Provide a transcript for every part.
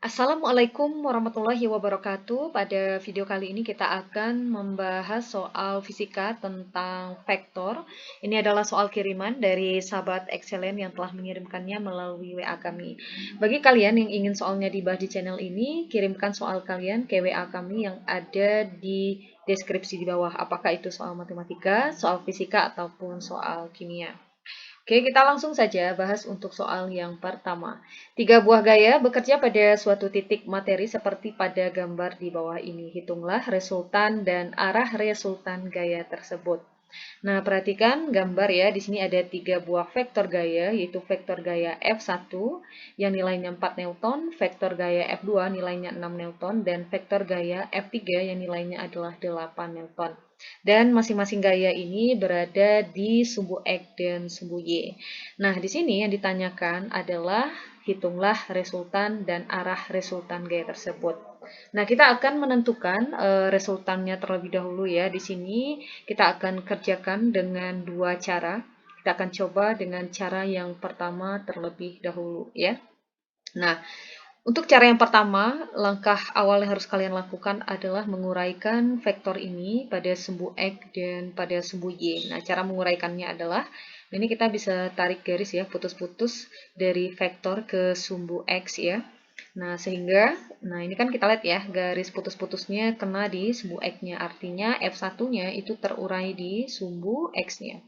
Assalamualaikum warahmatullahi wabarakatuh. Pada video kali ini kita akan membahas soal fisika tentang vektor. Ini adalah soal kiriman dari sahabat Excellent yang telah mengirimkannya melalui WA kami. Bagi kalian yang ingin soalnya dibahas di channel ini, kirimkan soal kalian ke WA kami yang ada di deskripsi di bawah. Apakah itu soal matematika, soal fisika, ataupun soal kimia. Oke, kita langsung saja bahas untuk soal yang pertama. Tiga buah gaya bekerja pada suatu titik materi seperti pada gambar di bawah ini. Hitunglah resultan dan arah resultan gaya tersebut. Nah, perhatikan gambar ya. Di sini ada tiga buah vektor gaya, yaitu vektor gaya F1 yang nilainya 4 Newton, vektor gaya F2 nilainya 6 Newton, dan vektor gaya F3 yang nilainya adalah 8 Newton. Dan masing-masing gaya ini berada di sumbu X dan sumbu Y. Nah, di sini yang ditanyakan adalah hitunglah resultan dan arah resultan gaya tersebut. Nah, kita akan menentukan resultannya terlebih dahulu ya. Di sini kita akan kerjakan dengan dua cara. Kita akan coba dengan cara yang pertama terlebih dahulu ya. Nah, untuk cara yang pertama, langkah awal yang harus kalian lakukan adalah menguraikan vektor ini pada sumbu X dan pada sumbu Y. Nah, cara menguraikannya adalah, ini kita bisa tarik garis ya, putus-putus dari vektor ke sumbu X ya. Nah, sehingga, ini kan kita lihat ya, garis putus-putusnya kena di sumbu X-nya. Artinya F1-nya itu terurai di sumbu X-nya.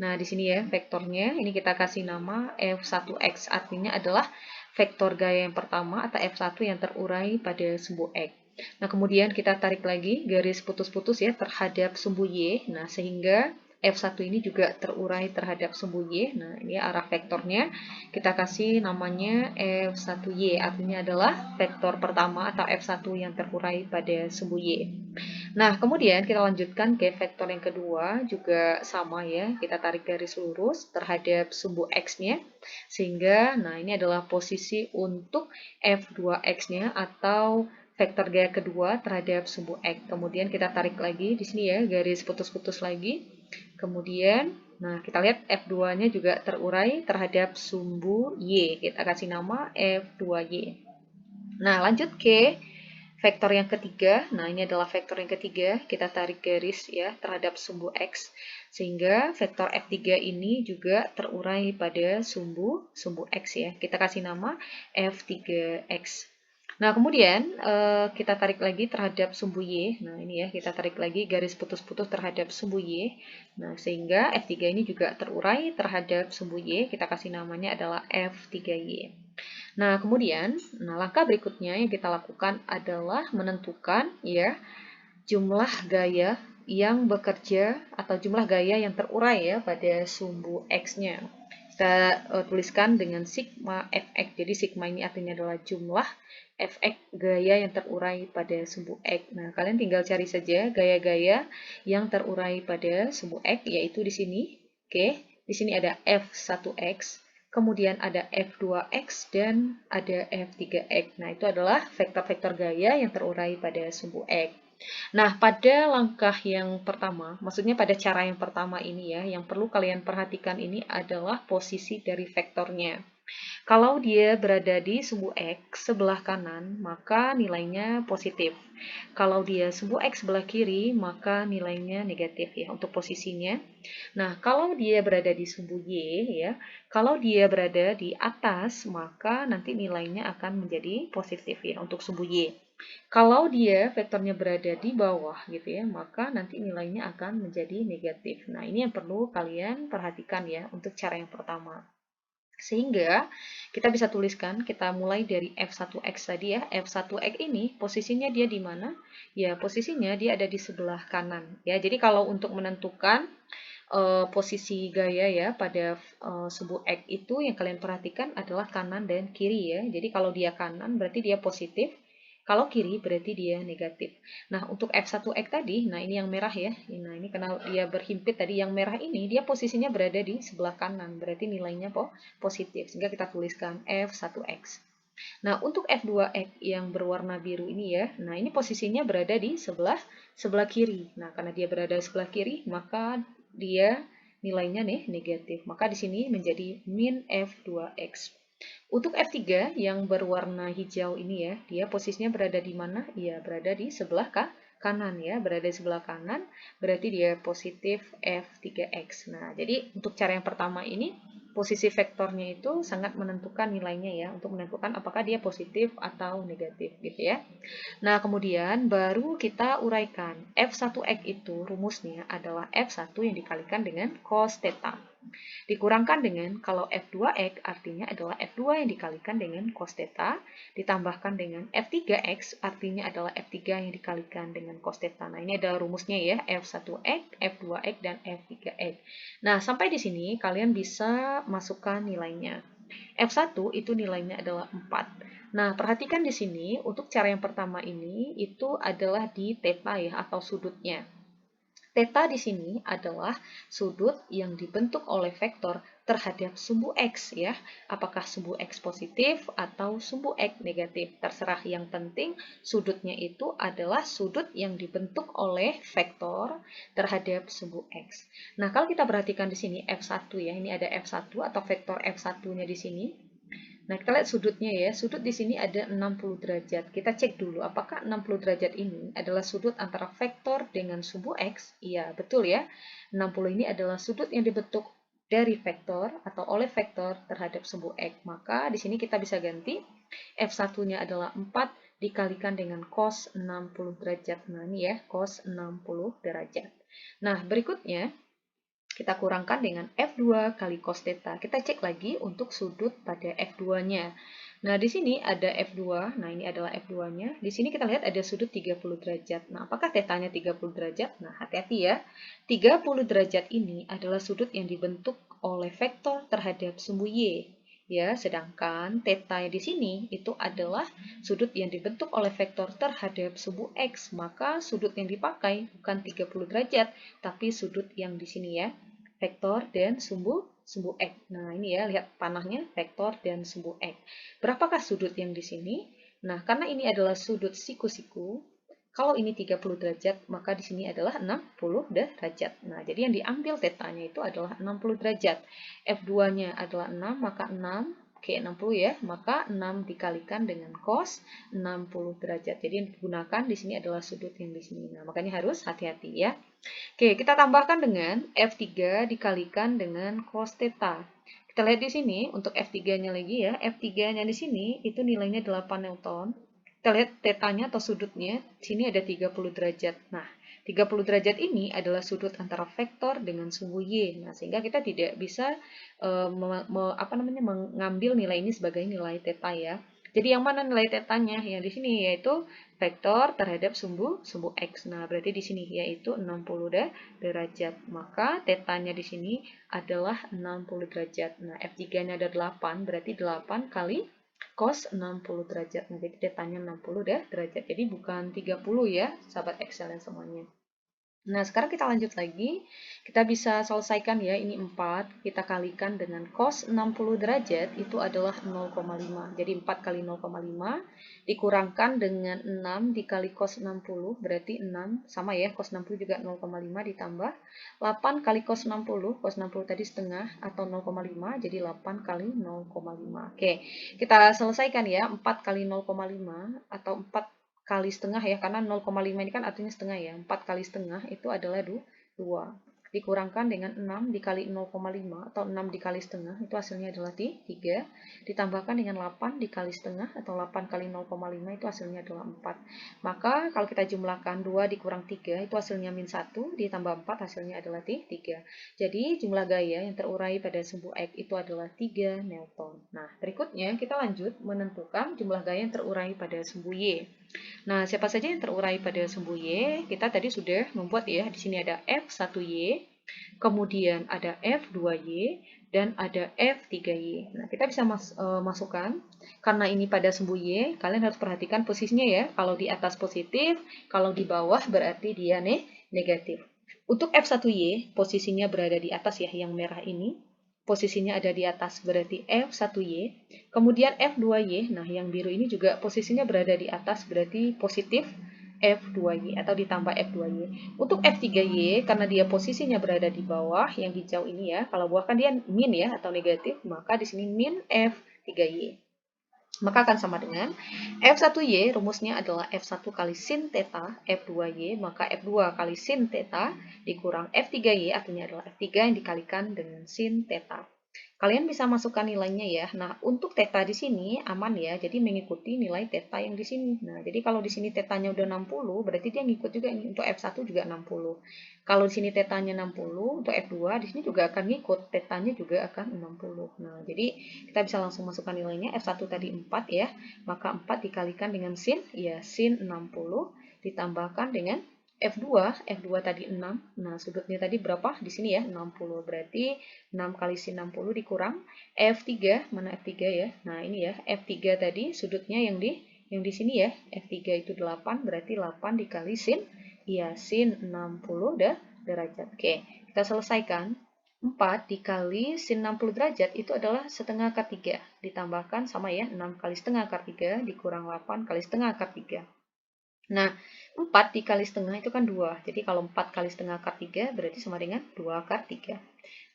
Nah, di sini ya vektornya, ini kita kasih nama F1X, artinya adalah vektor gaya yang pertama atau F1 yang terurai pada sumbu X. Nah, kemudian kita tarik lagi garis putus-putus ya terhadap sumbu Y. Nah, sehingga F1 ini juga terurai terhadap sumbu Y. Nah, ini arah vektornya. Kita kasih namanya F1Y, artinya adalah vektor pertama atau F1 yang terurai pada sumbu Y. Nah, kemudian kita lanjutkan ke vektor yang kedua, juga sama ya, kita tarik garis lurus terhadap sumbu X-nya, sehingga, ini adalah posisi untuk F2X-nya atau vektor gaya kedua terhadap sumbu X. Kemudian kita tarik lagi di sini ya, garis putus-putus lagi. Kemudian, kita lihat F2-nya juga terurai terhadap sumbu Y. Kita kasih nama F2Y. Nah, lanjut ke vektor yang ketiga. Nah, ini adalah vektor yang ketiga. Kita tarik garis ya terhadap sumbu X. Sehingga vektor F3 ini juga terurai pada sumbu X ya. Kita kasih nama F3X. Nah, kemudian kita tarik lagi terhadap sumbu Y. Nah, ini ya, kita tarik lagi garis putus-putus terhadap sumbu Y. Nah, sehingga F3 ini juga terurai terhadap sumbu Y. Kita kasih namanya adalah F3Y. Nah, kemudian, langkah berikutnya yang kita lakukan adalah menentukan ya jumlah gaya yang bekerja atau jumlah gaya yang terurai ya pada sumbu X-nya. Kita tuliskan dengan sigma Fx. Jadi sigma ini artinya adalah jumlah Fx gaya yang terurai pada sumbu X. Nah, kalian tinggal cari saja gaya-gaya yang terurai pada sumbu X, yaitu di sini. Oke, di sini ada F1X, kemudian ada F2X, dan ada F3X. Nah, itu adalah vektor-vektor gaya yang terurai pada sumbu X. Nah, pada langkah yang pertama, maksudnya pada cara yang pertama ini ya, yang perlu kalian perhatikan ini adalah posisi dari vektornya. Kalau dia berada di sumbu X sebelah kanan, maka nilainya positif. Kalau dia sumbu X sebelah kiri, maka nilainya negatif ya untuk posisinya. Nah, kalau dia berada di sumbu Y ya, kalau dia berada di atas, maka nanti nilainya akan menjadi positif ya untuk sumbu Y. Kalau dia vektornya berada di bawah gitu ya, maka nanti nilainya akan menjadi negatif. Nah, ini yang perlu kalian perhatikan ya untuk cara yang pertama. Sehingga kita bisa tuliskan, kita mulai dari F1X tadi ya. F1X ini posisinya dia di mana? Ya, posisinya dia ada di sebelah kanan. Ya, jadi kalau untuk menentukan posisi gaya ya pada sumbu X itu yang kalian perhatikan adalah kanan dan kiri ya. Jadi kalau dia kanan berarti dia positif, kalau kiri berarti dia negatif. Nah, untuk F1X tadi, nah ini yang merah ya. Nah, ini karena dia berhimpit tadi, yang merah ini dia posisinya berada di sebelah kanan, berarti nilainya positif. Sehingga kita tuliskan F1X. Nah, untuk F2X yang berwarna biru ini ya, nah ini posisinya berada di sebelah kiri. Nah, karena dia berada di sebelah kiri, maka dia nilainya nih negatif. Maka di sini menjadi min F2X. Untuk F3 yang berwarna hijau ini ya, dia posisinya berada di mana? Iya, berada di sebelah kanan ya, berada di sebelah kanan, berarti dia positif F3X. Nah, jadi untuk cara yang pertama ini, posisi vektornya itu sangat menentukan nilainya ya, untuk menentukan apakah dia positif atau negatif gitu ya. Nah, kemudian baru kita uraikan. F1X itu rumusnya adalah F1 yang dikalikan dengan cos theta. Dikurangkan dengan kalau F2X artinya adalah F2 yang dikalikan dengan cos theta, ditambahkan dengan F3X artinya adalah F3 yang dikalikan dengan cos theta. Nah, ini ada rumusnya ya, F1X, F2X, dan F3X. Nah, sampai di sini kalian bisa masukkan nilainya. F1 itu nilainya adalah 4. Nah, perhatikan di sini untuk cara yang pertama ini itu adalah di theta ya atau sudutnya. Theta di sini adalah sudut yang dibentuk oleh vektor terhadap sumbu X ya. Apakah sumbu X positif atau sumbu X negatif. Terserah, yang penting sudutnya itu adalah sudut yang dibentuk oleh vektor terhadap sumbu X. Nah, kalau kita perhatikan di sini F1 ya, ini ada F1 atau vektor F1-nya di sini. Nah, kita lihat sudutnya ya. Sudut di sini ada 60 derajat. Kita cek dulu apakah 60 derajat ini adalah sudut antara vektor dengan sumbu X? Iya, betul ya. 60 ini adalah sudut yang dibentuk dari vektor atau oleh vektor terhadap sumbu X. Maka di sini kita bisa ganti F1-nya adalah 4 dikalikan dengan cos 60 derajat. Nah, ini ya, cos 60 derajat. Nah, berikutnya kita kurangkan dengan F2 kali cos theta. Kita cek lagi untuk sudut pada F2-nya. Nah, di sini ada F2. Nah, ini adalah F2-nya. Di sini kita lihat ada sudut 30 derajat. Nah, apakah tetanya 30 derajat? Nah, hati-hati ya. 30 derajat ini adalah sudut yang dibentuk oleh vektor terhadap sumbu Y. Ya, sedangkan theta di sini itu adalah sudut yang dibentuk oleh vektor terhadap sumbu X. Maka sudut yang dipakai bukan 30 derajat, tapi sudut yang di sini ya, vektor dan sumbu X. Nah, ini ya, lihat panahnya, vektor dan sumbu X. Berapakah sudut yang di sini? Nah, karena ini adalah sudut siku-siku, kalau ini 30 derajat, maka di sini adalah 60 derajat. Nah, jadi yang diambil tetanya itu adalah 60 derajat. F2-nya adalah 6, maka 6, oke 60 ya, maka 6 dikalikan dengan cos 60 derajat. Jadi yang digunakan di sini adalah sudut yang di sini. Nah, makanya harus hati-hati ya. Oke, kita tambahkan dengan F3 dikalikan dengan cos theta. Kita lihat di sini untuk F3-nya lagi ya. F3-nya di sini itu nilainya 8 Newton. Kita lihat tetanya atau sudutnya, di sini ada 30 derajat. Nah, 30 derajat ini adalah sudut antara vektor dengan sumbu Y. Nah, sehingga kita tidak bisa mengambil nilai ini sebagai nilai theta ya. Jadi yang mana nilai tetanya? Yang di sini yaitu vektor terhadap sumbu X. Nah, berarti di sini yaitu 60 derajat. Maka tetanya di sini adalah 60 derajat. Nah, F3-nya ada 8, berarti 8 kali cos 60 derajat. Nah, jadi tetanya 60 derajat. Jadi bukan 30 ya, sahabat Excel semuanya. Nah, sekarang kita lanjut lagi. Kita bisa selesaikan ya, ini 4. Kita kalikan dengan cos 60 derajat, itu adalah 0,5. Jadi 4 kali 0,5 dikurangkan dengan 6 dikali cos 60, berarti 6. Sama ya, cos 60 juga 0,5 ditambah 8 kali cos 60. Cos 60 tadi setengah atau 0,5, jadi 8 kali 0,5. Oke, kita selesaikan ya, 4 kali 0,5 atau 4 kali setengah ya, karena 0,5 ini kan artinya setengah ya. 4 kali setengah itu adalah 2. Dikurangkan dengan 6 dikali 0,5 atau 6 dikali setengah, itu hasilnya adalah 3. Ditambahkan dengan 8 dikali setengah atau 8 kali 0,5, itu hasilnya adalah 4. Maka kalau kita jumlahkan 2 dikurang 3, itu hasilnya min 1, ditambah 4 hasilnya adalah 3. Jadi jumlah gaya yang terurai pada sumbu X itu adalah 3 Newton. Nah, berikutnya kita lanjut menentukan jumlah gaya yang terurai pada sumbu Y. Nah, siapa saja yang terurai pada sumbu Y? Kita tadi sudah membuat ya, di sini ada F1Y, kemudian ada F2Y, dan ada F3Y. Nah, kita bisa masukkan, karena ini pada sumbu Y, kalian harus perhatikan posisinya ya. Kalau di atas positif, kalau di bawah berarti dia negatif. Untuk F1Y, posisinya berada di atas ya, yang merah ini. Posisinya ada di atas, berarti F1Y. Kemudian F2Y, nah yang biru ini juga posisinya berada di atas, berarti positif F2Y atau ditambah F2Y. Untuk F3Y, karena dia posisinya berada di bawah, yang hijau ini ya, kalau buah kan dia min ya atau negatif, maka di sini min 3Y. Maka akan sama dengan F1Y, rumusnya adalah F1 kali sin theta F2Y, maka F2 kali sin theta dikurang F3Y, artinya adalah F3 yang dikalikan dengan sin theta. Kalian bisa masukkan nilainya ya. Nah, untuk theta di sini aman ya, jadi mengikuti nilai theta yang di sini. Nah, jadi kalau di sini tetanya udah 60, berarti dia ngikut juga ini untuk F1 juga 60. Kalau di sini tetanya 60, untuk F2 di sini juga akan ngikut, tetanya juga akan 60. Nah, jadi kita bisa langsung masukkan nilainya. F1 tadi 4 ya, maka 4 dikalikan dengan sin, ya sin 60 ditambahkan dengan F2, F2 tadi 6. Nah, sudutnya tadi berapa? Di sini ya, 60. Berarti 6 kali sin 60 dikurang F3, mana F3 ya? Nah, ini ya, F3 tadi sudutnya yang di sini ya. F3 itu 8, berarti 8 dikali sin, iya, sin 60 derajat. Oke, kita selesaikan. 4 dikali sin 60 derajat itu adalah setengah akar 3. Ditambahkan sama ya, 6 kali setengah akar 3 dikurang 8 kali setengah akar 3. Nah, 4 dikali setengah itu kan 2. Jadi kalau 4 kali setengah akar 3 berarti sama dengan 2 akar 3.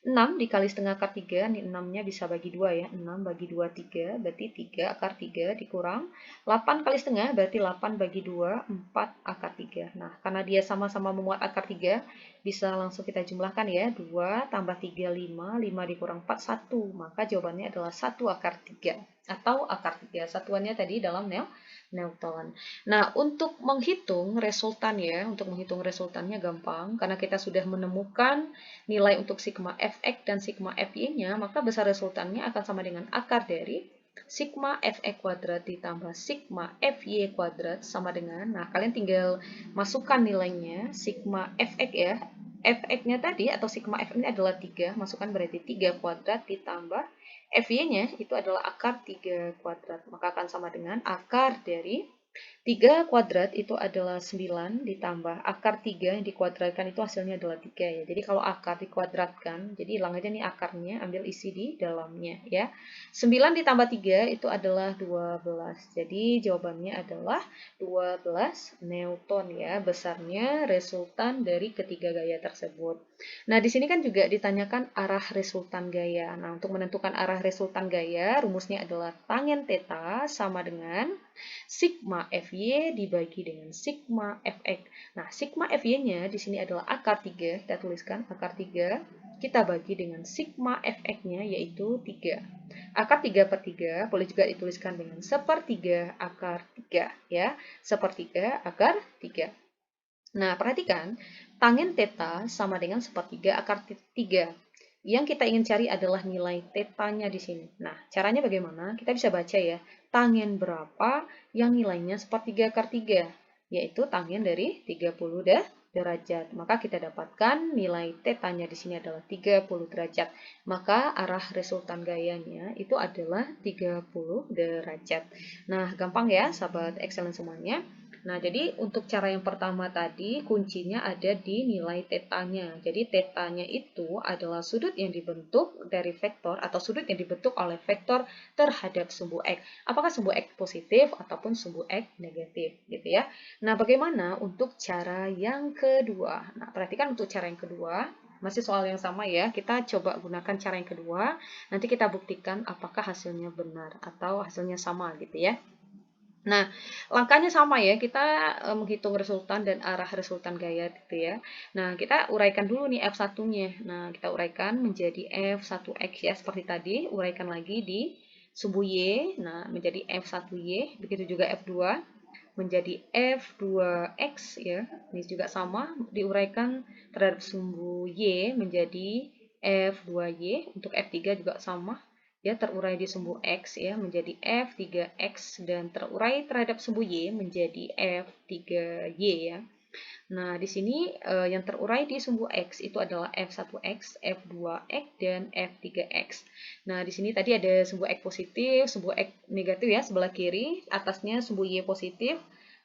6 dikali setengah akar 3, ini 6-nya bisa bagi 2 ya. 6 bagi 2, 3, berarti 3 akar 3 dikurang 8 kali setengah, berarti 8 bagi 2, 4 akar 3. Nah, karena dia sama-sama memuat akar 3, bisa langsung kita jumlahkan ya. 2 tambah 3, 5, 5 dikurang 4, 1. Maka jawabannya adalah 1 akar 3. Atau akar 3. Satuannya tadi dalam Newton. Nah, untuk menghitung resultannya gampang, karena kita sudah menemukan nilai untuk sigma fx dan sigma fy-nya, maka besar resultannya akan sama dengan akar dari sigma fx kuadrat ditambah sigma fy kuadrat sama dengan, nah kalian tinggal masukkan nilainya, sigma fx ya, fx-nya tadi atau sigma fx ini adalah 3, masukkan berarti 3 kuadrat ditambah fy-nya itu adalah akar 3 kuadrat, maka akan sama dengan akar dari 3 kuadrat itu adalah 9 ditambah akar 3 yang dikuadratkan itu hasilnya adalah 3 ya. Jadi kalau akar dikuadratkan, jadi hilang aja nih akarnya, ambil isi di dalamnya ya. 9 ditambah 3 itu adalah 12. Jadi jawabannya adalah 12 Newton ya, besarnya resultan dari ketiga gaya tersebut. Nah, di sini kan juga ditanyakan arah resultan gaya. Nah, untuk menentukan arah resultan gaya, rumusnya adalah tangen theta sama dengan sigma Fy dibagi dengan sigma Fx. Nah, sigma Fy-nya di sini adalah akar 3. Kita tuliskan akar 3. Kita bagi dengan sigma Fx-nya yaitu 3. Akar 3 per 3 boleh juga dituliskan dengan sepertiga akar 3. Ya, sepertiga akar 3. Nah, perhatikan, tangen theta sama dengan sepertiga akar 3. Yang kita ingin cari adalah nilai tetanya di sini. Nah, caranya bagaimana? Kita bisa baca ya. Tangen berapa yang nilainya sepertiga akar 3? Yaitu tangen dari 30 derajat. Maka kita dapatkan nilai tetanya di sini adalah 30 derajat. Maka arah resultan gayanya itu adalah 30 derajat. Nah, gampang ya, sahabat excellent semuanya. Nah, jadi untuk cara yang pertama tadi, kuncinya ada di nilai tetanya. Jadi, tetanya itu adalah sudut yang dibentuk dari vektor atau sudut yang dibentuk oleh vektor terhadap sumbu X. Apakah sumbu X positif ataupun sumbu X negatif, gitu ya. Nah, bagaimana untuk cara yang kedua? Nah, perhatikan untuk cara yang kedua, masih soal yang sama ya, kita coba gunakan cara yang kedua, nanti kita buktikan apakah hasilnya benar atau hasilnya sama gitu ya. Nah, langkahnya sama ya, kita menghitung resultan dan arah resultan gaya gitu ya. Nah, kita uraikan dulu nih F1-nya. Nah, kita uraikan menjadi F1X ya, seperti tadi, uraikan lagi di sumbu Y, nah menjadi F1Y, begitu juga F2, menjadi F2X ya, ini juga sama, diuraikan terhadap sumbu Y menjadi F2Y, untuk F3 juga sama, ya terurai di sumbu X ya menjadi F3X dan terurai terhadap sumbu Y menjadi F3Y ya. Nah, di sini yang terurai di sumbu X itu adalah F1X, F2X, dan F3X. Nah, di sini tadi ada sumbu X positif, sumbu X negatif ya sebelah kiri, atasnya sumbu Y positif,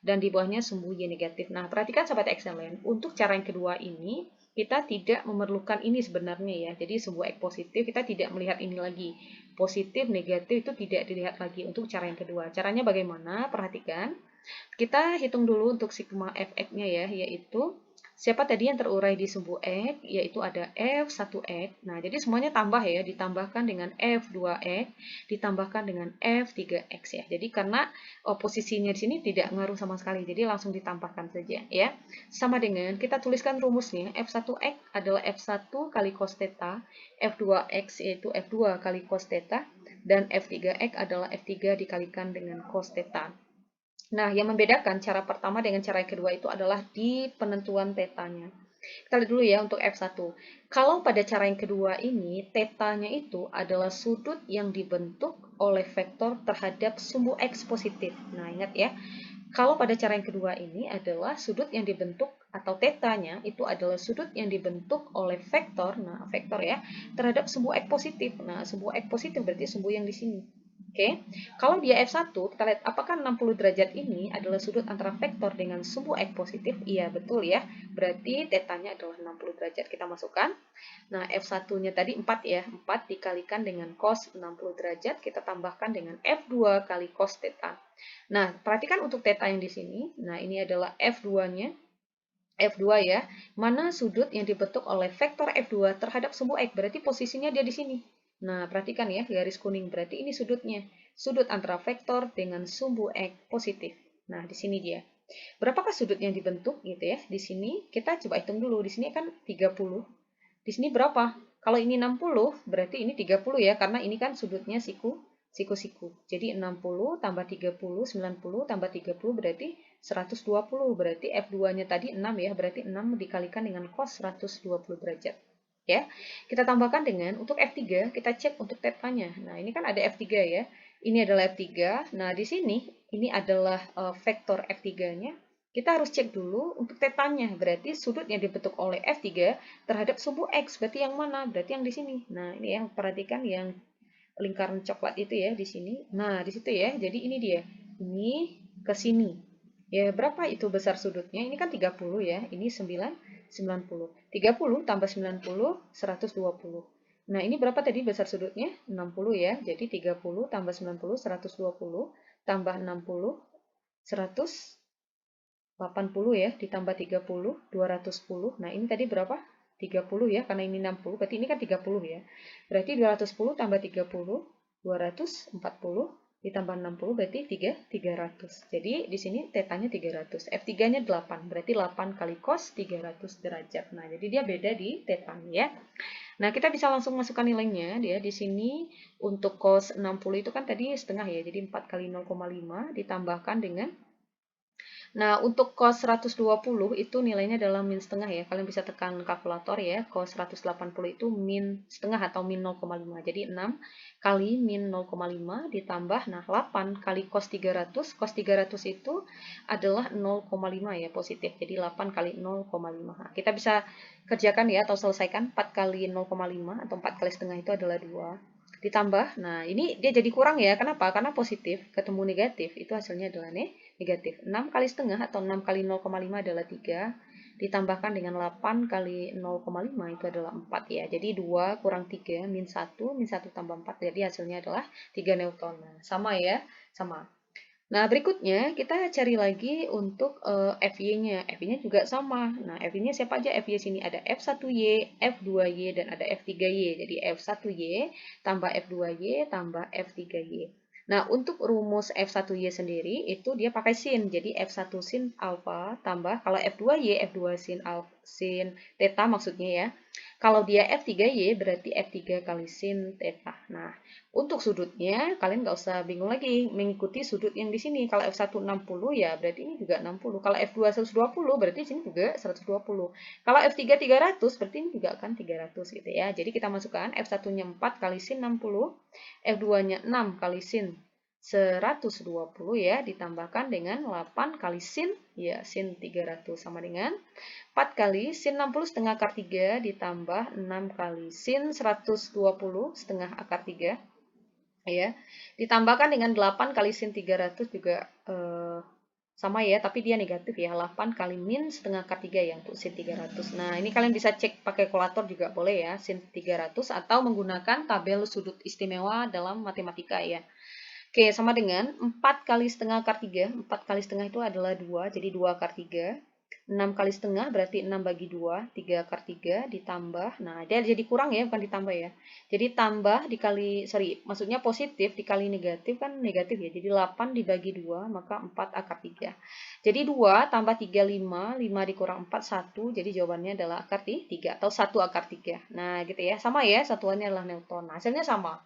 dan di bawahnya sumbu Y negatif. Nah, perhatikan sahabat excellent, untuk cara yang kedua ini, kita tidak memerlukan ini sebenarnya ya. Jadi sumbu X positif kita tidak melihat ini lagi. Positif, negatif itu tidak dilihat lagi untuk cara yang kedua. Caranya bagaimana? Perhatikan. Kita hitung dulu untuk sigma fx-nya ya, yaitu Siapa tadi yang terurai di sumbu X? Yaitu ada F1X. Nah, jadi semuanya tambah ya, ditambahkan dengan F2X, ditambahkan dengan F3X ya. Jadi karena posisinya di sini tidak ngaruh sama sekali, jadi langsung ditambahkan saja ya. Sama dengan kita tuliskan rumusnya, F1X adalah F1 kali cos theta, F2X yaitu F2 kali cos theta, dan F3X adalah F3 dikalikan dengan cos theta. Nah, yang membedakan cara pertama dengan cara yang kedua itu adalah di penentuan tetanya. Kita lihat dulu ya untuk F1. Kalau pada cara yang kedua ini, tetanya itu adalah sudut yang dibentuk oleh vektor terhadap sumbu X positif. Nah, ingat ya, kalau pada cara yang kedua ini adalah sudut yang dibentuk atau tetanya itu adalah sudut yang dibentuk oleh vektor, nah vektor ya, terhadap sumbu X positif. Nah, sumbu X positif berarti sumbu yang di sini. Oke, kalau dia F1, kita lihat apakah 60 derajat ini adalah sudut antara vektor dengan sumbu X positif? Iya, betul ya. Berarti tetanya adalah 60 derajat. Kita masukkan. Nah, F1-nya tadi 4 ya. 4 dikalikan dengan cos 60 derajat, kita tambahkan dengan F2 kali cos theta. Nah, perhatikan untuk theta yang di sini. Nah, ini adalah F2-nya. F2 ya. Mana sudut yang dibentuk oleh vektor F2 terhadap sumbu X? Berarti posisinya dia di sini. Nah, perhatikan ya, garis kuning. Berarti ini sudutnya. Sudut antara vektor dengan sumbu X positif. Nah, di sini dia. Berapakah sudut yang dibentuk gitu ya? Di sini kita coba hitung dulu. Di sini kan 30. Di sini berapa? Kalau ini 60, berarti ini 30 ya, karena ini kan sudutnya siku-siku. Jadi 60 tambah 30, 90 tambah 30 berarti 120. Berarti F2-nya tadi 6 ya, berarti 6 dikalikan dengan cos 120 derajat. Ya, kita tambahkan dengan untuk F3, kita cek untuk tetanya. Nah, ini kan ada F3 ya. Ini adalah F3. Nah, di sini ini adalah vektor F3-nya. Kita harus cek dulu untuk tetanya. Berarti sudut yang dibentuk oleh F3 terhadap sumbu X. Berarti yang mana? Berarti yang di sini. Nah, ini yang perhatikan yang lingkaran coklat itu ya di sini. Nah, di situ ya. Jadi ini dia. Ini ke sini. Ya, berapa itu besar sudutnya? Ini kan 30 ya. Ini 90. 30 tambah 90, 120. Nah, ini berapa tadi besar sudutnya? 60 ya. Jadi 30 tambah 90, 120. Tambah 60, 180 ya. Ditambah 30, 210. Nah, ini tadi berapa? 30 ya. Karena ini 60. Berarti ini kan 30 ya. Berarti 210 tambah 30, 240. Ditambah 60 berarti 300. Jadi di sini tetanya 300. F3-nya 8. Berarti 8 kali cos 300 derajat. Nah, jadi dia beda di tetanya ya. Nah, kita bisa langsung masukkan nilainya dia di sini untuk cos 60 itu kan tadi setengah ya. Jadi 4 kali 0,5 ditambahkan dengan. Nah, untuk cos 120 itu nilainya adalah min setengah ya. Kalian bisa tekan kalkulator ya. Cos 180 itu min setengah atau min 0,5. Jadi 6 kali min 0,5 ditambah, nah 8 kali cos 300. Cos 300 itu adalah 0,5 ya, positif. Jadi 8 kali 0,5. Nah, kita bisa kerjakan ya atau selesaikan 4 kali 0,5 atau 4 kali setengah itu adalah 2. Ditambah, nah ini dia jadi kurang ya. Kenapa? Karena positif ketemu negatif, itu hasilnya adalah negatif. 6 kali setengah atau 6 kali 0,5 adalah 3. Ditambahkan dengan 8 kali 0,5 itu adalah 4 ya. Jadi 2 kurang 3, min 1, min 1 tambah 4. Jadi hasilnya adalah 3 Newton. Nah, sama ya, sama. Nah, berikutnya kita cari lagi untuk FY-nya. FY-nya juga sama. Nah, FY-nya siapa aja? FY sini ada F1Y, F2Y, dan ada F3Y. Jadi F1Y tambah F2Y tambah F3Y. Nah, untuk rumus F1Y sendiri itu dia pakai sin. Jadi F1 sin alfa tambah, kalau F2Y, F2 sin alfa, sin theta maksudnya ya. Kalau dia F3Y berarti F3 kali sin theta. Nah, untuk sudutnya, kalian nggak usah bingung lagi mengikuti sudut yang di sini. Kalau F1 60 ya berarti ini juga 60. Kalau F2 120 berarti sini juga 120. Kalau F3 300 berarti ini juga akan 300 gitu ya. Jadi kita masukkan F1-nya 4 kali sin 60, F2-nya 6 kali sin 120 ya, ditambahkan dengan 8 kali sin, ya sin 300 sama dengan 4 kali sin 60 setengah akar 3 ditambah 6 kali sin 120 setengah akar 3 ya, ditambahkan dengan 8 kali sin 300 juga sama ya, tapi dia negatif ya, 8 kali min setengah akar 3 ya untuk sin 300. Nah, ini kalian bisa cek pakai kalkulator juga boleh ya, sin 300 atau menggunakan tabel sudut istimewa dalam matematika ya. Oke, sama dengan 4 kali setengah akar 3. 4 kali setengah itu adalah 2, jadi 2 akar 3 6 kali setengah berarti 6 bagi 2, 3 akar 3 ditambah. Nah, dia jadi kurang ya, bukan ditambah ya. Jadi tambah dikali, sorry, maksudnya positif dikali negatif kan negatif ya. Jadi 8 dibagi 2, maka 4 akar 3. Jadi 2 tambah 3, 5 dikurang 4, 1. Jadi jawabannya adalah akar 3 atau 1 akar 3. Nah, gitu ya. Sama ya, satuannya adalah Newton. Nah, hasilnya sama.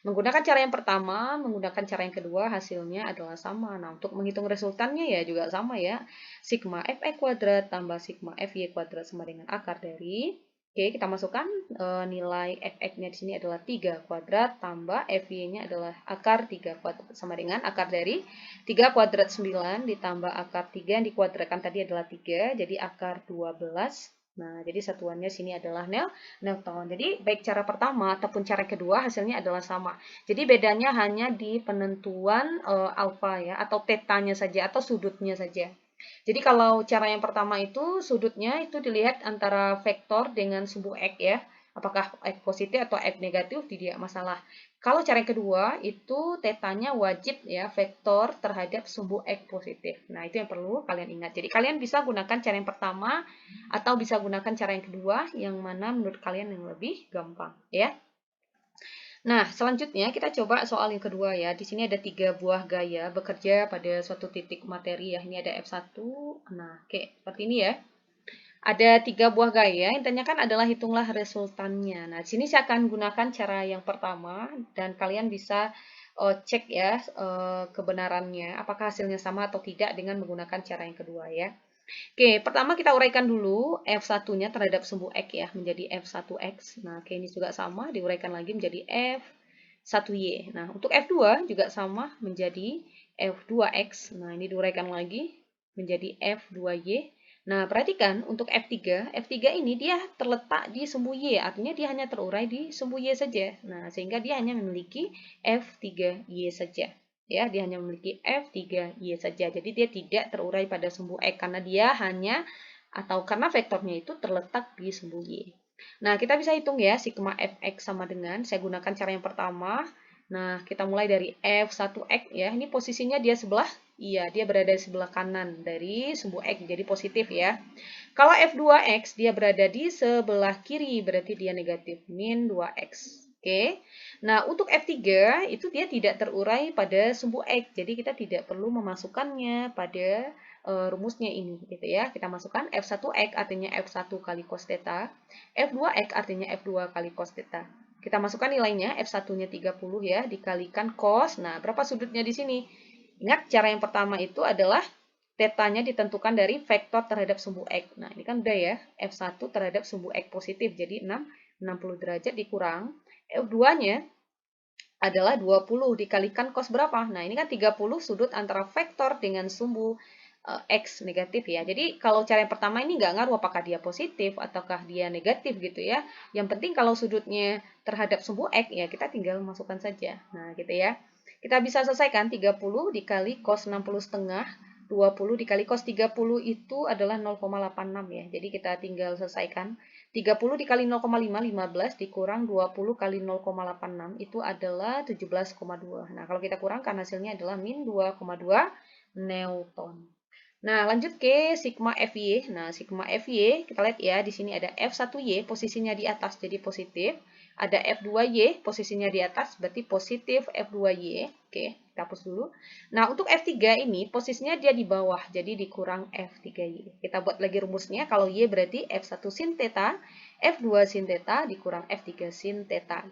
Menggunakan cara yang pertama, menggunakan cara yang kedua, hasilnya adalah sama. Nah, untuk menghitung resultannya ya juga sama ya. Sigma Fx kuadrat tambah sigma Fy kuadrat sama dengan akar dari, oke, kita masukkan nilai Fx-nya di sini adalah 3 kuadrat tambah Fy-nya adalah akar 3 kuadrat sama dengan akar dari 3 kuadrat 9 ditambah akar 3 yang dikuadratkan tadi adalah 3, jadi akar 12. Nah, jadi satuannya sini adalah Newton. Jadi, baik cara pertama ataupun cara kedua hasilnya adalah sama. Jadi, bedanya hanya di penentuan alfa ya, atau tetanya saja, atau sudutnya saja. Jadi, kalau cara yang pertama itu, sudutnya itu dilihat antara vektor dengan sumbu X ya. Apakah X positif atau X negatif, tidak masalah. Kalau cara yang kedua, itu tetanya wajib ya, vektor terhadap sumbu X positif. Nah, itu yang perlu kalian ingat. Jadi, kalian bisa gunakan cara yang pertama, atau bisa gunakan cara yang kedua, yang mana menurut kalian yang lebih gampang ya. Nah, selanjutnya kita coba soal yang kedua ya. Di sini ada 3 buah gaya bekerja pada suatu titik materi ya. Ini ada F1. Nah, oke, seperti ini ya. Ada 3 buah gaya, yang ditanyakan adalah hitunglah resultannya. Nah, di sini saya akan gunakan cara yang pertama dan kalian bisa cek ya kebenarannya, apakah hasilnya sama atau tidak dengan menggunakan cara yang kedua ya. Oke, pertama kita uraikan dulu F1-nya terhadap sumbu X ya, menjadi F1X. Nah, oke, ini juga sama, diuraikan lagi menjadi F1Y. Nah, untuk F2 juga sama, menjadi F2X. Nah, ini diuraikan lagi menjadi F2Y. Nah, perhatikan untuk F3, F3 ini dia terletak di sumbu Y, artinya dia hanya terurai di sumbu Y saja. Nah, sehingga dia hanya memiliki F3Y saja. Ya, dia hanya memiliki F3Y saja. Jadi dia tidak terurai pada sumbu X karena dia hanya atau karena vektornya itu terletak di sumbu Y. Nah, kita bisa hitung ya sigma Fx sama dengan, saya gunakan cara yang pertama. Nah, kita mulai dari F1X ya. Ini posisinya dia sebelah, iya, dia berada di sebelah kanan dari sumbu X, jadi positif ya. Kalau F2X dia berada di sebelah kiri, berarti dia negatif, min 2X. Oke. Nah, untuk F3 itu dia tidak terurai pada sumbu X. Jadi kita tidak perlu memasukkannya pada rumusnya ini gitu ya. Kita masukkan F1X artinya F1 kali cos theta, F2X artinya F2 kali cos theta. Kita masukkan nilainya, F1-nya 30 ya, dikalikan cos. Nah, berapa sudutnya di sini? Ingat, cara yang pertama itu adalah tetanya ditentukan dari vektor terhadap sumbu X. Nah, ini kan udah ya, F1 terhadap sumbu X positif. Jadi 60 derajat dikurang. F2-nya adalah 20 dikalikan cos berapa? Nah, ini kan 30 sudut antara vektor dengan sumbu X negatif ya. Jadi, kalau cara yang pertama ini nggak ngaruh apakah dia positif ataukah dia negatif gitu ya. Yang penting kalau sudutnya terhadap sumbu X ya kita tinggal masukkan saja. Nah, gitu ya. Kita bisa selesaikan 30 dikali cos 60 setengah, 20 dikali cos 30 itu adalah 0,86 ya. Jadi, kita tinggal selesaikan. 30 dikali 0,5, 15 dikurang 20 kali 0,86 itu adalah 17,2. Nah, kalau kita kurangkan hasilnya adalah min 2,2 Newton. Nah, lanjut ke sigma Fy. Nah, sigma Fy, kita lihat ya, di sini ada F1Y, posisinya di atas, jadi positif. Ada F2Y, posisinya di atas, berarti positif F2Y. Oke, kita hapus dulu. Nah, untuk F3 ini, posisinya dia di bawah, jadi dikurang F3Y. Kita buat lagi rumusnya, kalau Y berarti F1 sin theta, F2 sin theta, dikurang F3 sin theta.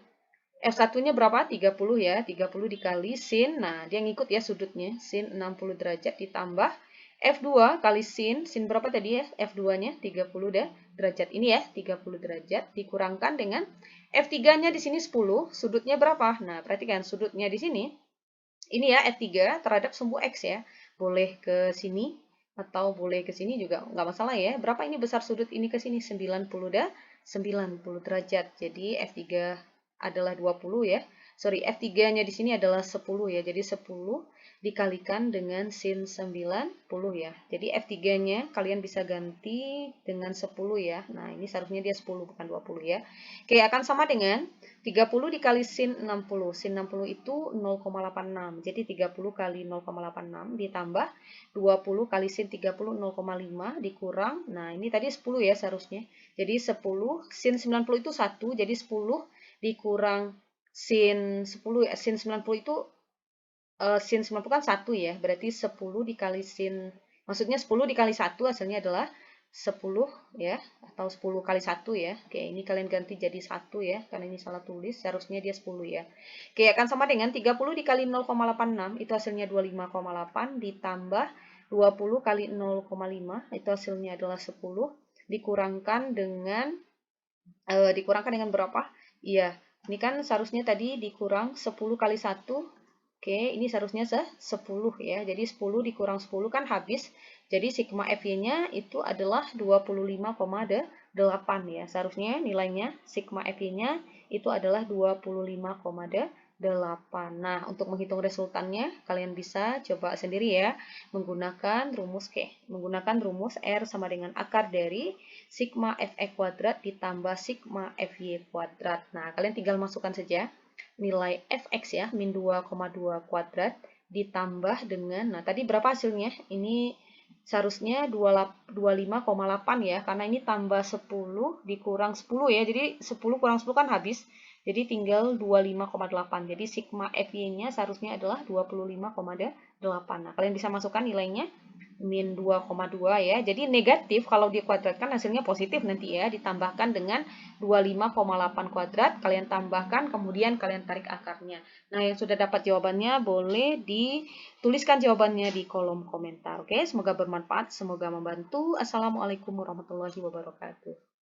F1-nya berapa? 30 ya, 30 dikali sin, nah dia ngikut ya sudutnya, sin 60 derajat ditambah F2 kali sin berapa tadi ya? F2-nya 30 derajat. Ini ya, 30 derajat dikurangkan dengan F3-nya di sini 10, sudutnya berapa? Nah, perhatikan sudutnya di sini. Ini ya F3 terhadap sumbu X ya. Boleh ke sini atau boleh ke sini juga nggak masalah ya. Berapa ini besar sudut ini ke sini? 90 90 derajat. Jadi F3 adalah 20 ya. Sorry, F3-nya di sini adalah 10 ya. Jadi 10 dikalikan dengan sin 90 ya. Jadi F3-nya kalian bisa ganti dengan 10 ya. Nah, ini seharusnya dia 10 bukan 20 ya. Oke, akan sama dengan 30 dikali sin 60. Sin 60 itu 0,86. Jadi 30 kali 0,86 ditambah 20 kali sin 30 0,5 dikurang. Nah, ini tadi 10 ya seharusnya. Jadi 10 sin 90 itu 1, jadi 10 dikurang sin 10 ya. Sin 90 itu sin 90 kan 1 ya, berarti 10 dikali sin, maksudnya 10 dikali 1 hasilnya adalah 10 ya, atau 10 kali 1 ya. Oke, ini kalian ganti jadi 1 ya, karena ini salah tulis, seharusnya dia 10 ya. Oke, akan sama dengan 30 dikali 0,86, itu hasilnya 25,8, ditambah 20 kali 0,5, itu hasilnya adalah 10, dikurangkan dengan, berapa? Iya, ini kan seharusnya tadi dikurang 10 kali 1. Oke, ini seharusnya 10 ya. Jadi 10 dikurang 10 kan habis. Jadi sigma FY-nya itu adalah 25,8 ya. Seharusnya nilainya sigma FY-nya itu adalah 25,8. Nah, untuk menghitung resultannya kalian bisa coba sendiri ya menggunakan rumus R sama dengan akar dari sigma FX kuadrat ditambah sigma FY kuadrat. Nah, kalian tinggal masukkan saja nilai fx ya, min 2,2 kuadrat ditambah dengan, nah tadi berapa hasilnya? Ini seharusnya 25,8 ya, karena ini tambah 10 dikurang 10 ya, jadi 10 kurang 10 kan habis, jadi tinggal 25,8. Jadi sigma FY-nya seharusnya adalah 25,8. Nah, kalian bisa masukkan nilainya min 2,2 ya. Jadi negatif kalau dikuadratkan hasilnya positif nanti ya. Ditambahkan dengan 25,8 kuadrat. Kalian tambahkan kemudian kalian tarik akarnya. Nah, yang sudah dapat jawabannya boleh dituliskan jawabannya di kolom komentar. Oke, semoga bermanfaat, semoga membantu. Assalamualaikum warahmatullahi wabarakatuh.